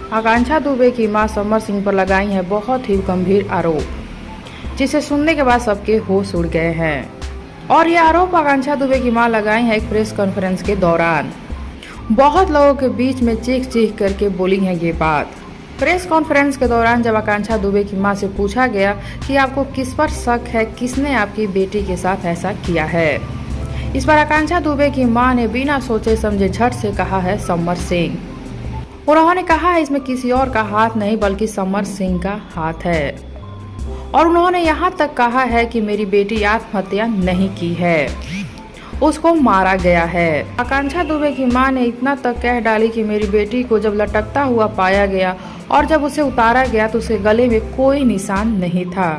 आकांक्षा दुबे की मां समर सिंह पर लगाई हैं बहुत ही गंभीर आरोप, जिसे सुनने के बाद सबके होश उड़ गए हैं। और ये आरोप आकांक्षा दुबे की मां लगाई हैं एक प्रेस कॉन्फ्रेंस के दौरान। बहुत लोगों के बीच में चीख चीख करके बोली है ये बात। प्रेस कॉन्फ्रेंस के दौरान जब आकांक्षा दुबे की मां से पूछा गया कि आपको किस पर शक है, किसने आपकी बेटी के साथ ऐसा किया है, इस पर आकांक्षा दुबे की मां ने बिना सोचे समझे झट से कहा है समर सिंह। उन्होंने कहा है इसमें किसी और का हाथ नहीं बल्कि समर सिंह का हाथ है। और उन्होंने यहाँ तक कहा है कि मेरी बेटी आत्महत्या नहीं की है, उसको मारा गया है। आकांक्षा दुबे की मां ने इतना तक कह डाली कि मेरी बेटी को जब लटकता हुआ पाया गया और जब उसे उतारा गया तो उसे गले में कोई निशान नहीं था,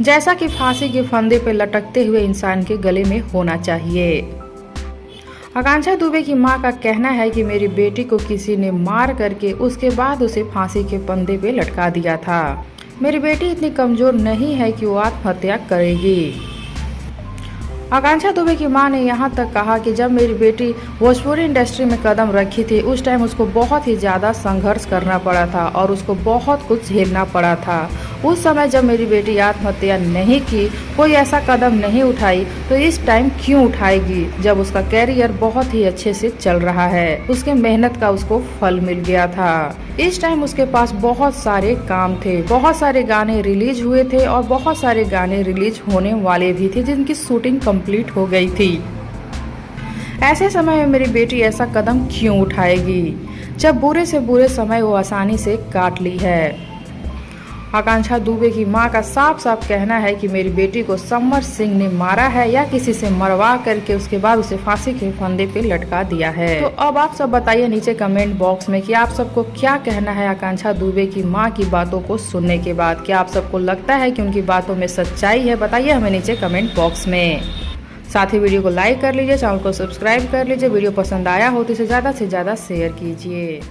जैसा कि फांसी के फंदे पर लटकते हुए इंसान के गले में होना चाहिए। आकांक्षा दुबे की मां का कहना है कि मेरी बेटी को किसी ने मार करके उसके बाद उसे फांसी के फंदे पे लटका दिया था। मेरी बेटी इतनी कमजोर नहीं है कि वो आत्महत्या करेगी। आकांक्षा दुबे की मां ने यहाँ तक कहा कि जब मेरी बेटी भोजपुरी इंडस्ट्री में कदम रखी थी उस टाइम उसको बहुत ही ज़्यादा संघर्ष करना पड़ा था और उसको बहुत कुछ झेलना पड़ा था। उस समय जब मेरी बेटी आत्महत्या नहीं की, कोई ऐसा कदम नहीं उठाई, तो इस टाइम क्यों उठाएगी जब उसका कैरियर बहुत ही अच्छे से चल रहा है, उसके मेहनत का उसको फल मिल गया था। इस टाइम उसके पास बहुत सारे काम थे, बहुत सारे गाने रिलीज हुए थे और बहुत सारे गाने रिलीज होने वाले भी थे जिनकी शूटिंग कंप्लीट हो गई थी। ऐसे समय में मेरी बेटी ऐसा कदम क्यों उठाएगी जब बुरे से बुरे समय वो आसानी से काट ली है। आकांक्षा दुबे की मां का साफ साफ कहना है कि मेरी बेटी को समर सिंह ने मारा है या किसी से मरवा करके उसके बाद उसे फांसी के फंदे पे लटका दिया है। तो अब आप सब बताइए नीचे कमेंट बॉक्स में कि आप सबको क्या कहना है आकांक्षा दुबे की मां की बातों को सुनने के बाद। क्या आप सबको लगता है कि उनकी बातों में सच्चाई है? बताइए हमें नीचे कमेंट बॉक्स में। साथ ही वीडियो को लाइक कर लीजिए, चैनल को सब्सक्राइब कर लीजिए। वीडियो पसंद आया हो तो इसे ज़्यादा से ज़्यादा शेयर कीजिए।